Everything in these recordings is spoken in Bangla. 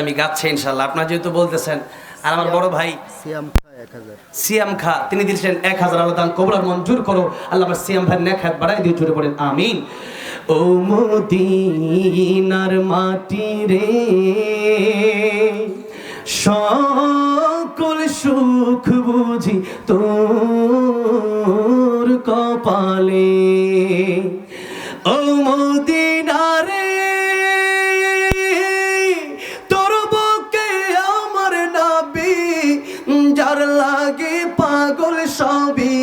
আমি গাচ্ছি ইনশাআল্লাহ, আপনারা যেহেতু বলতেছেন। আর আমার বড় ভাই সিয়াম খা তিনি দিয়েছেন 1000। আল্লাহ দান কবুল আর মঞ্জুর করো। আল্লাহ আমার সিয়াম ভাই নেক হাত বাড়াই দিয়ে জুড়ে পড়েন আমিন। ও মদিনার মাটি রে, সকল সুখ বুঝি তোর কপালে। ও মদিনা রে, যার লাগে পাগল সবই,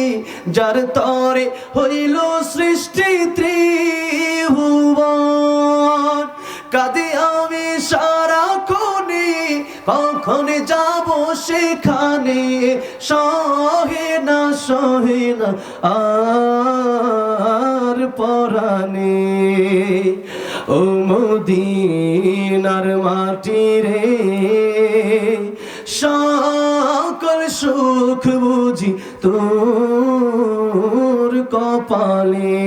যার তরে হইল সৃষ্টি ত্রিভুবন। কাঁদে আমি সারাক্ষণে, কখন যাব সেখানে, সহে না আর পরাণে। ও মদিনার মাটি রে, সকল সুখ বুঝি তোর কপালে।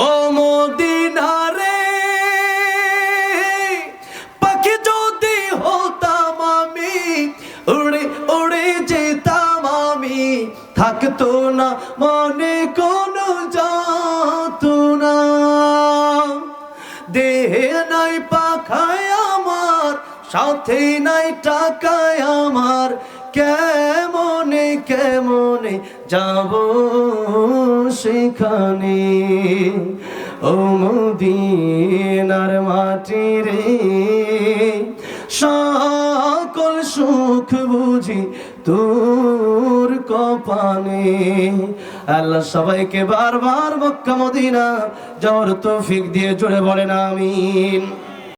ও মদিনা রে, পাখি যদি হতাম আমি, উড়ে উড়ে যেতাম আমি, থাকতো না মনে কোনো যাতনা। দেহে নাই পাখায় আমার, সাথে নাই টাকায় আমার, কেমনে কেমনে যাব সেখানে। ও মদিনার মাটি রে, সকল সুখ বুঝি তোর কপালে। আল্লাহ সবাইকে বারবার মক্কা মদিনা যাওয়ার তৌফিক দিয়ে জুড়ে বলেন আমিন।